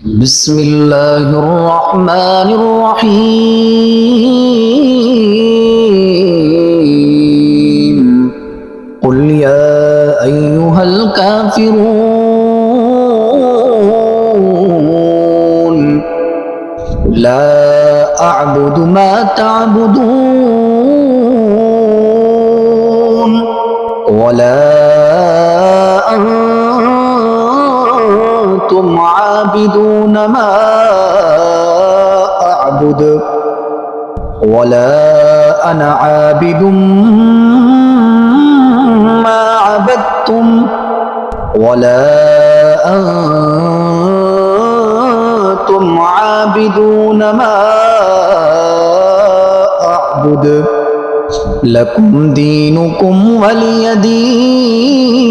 بسم الله الرحمن الرحيم قل يا أيها الكافرون لا أعبد ما تعبدون ولا أنتم عابدون ما أعبد ولا أنا عابد ما عبدتم ولا أنتم عابدون ما أعبد لكم دينكم ولي دين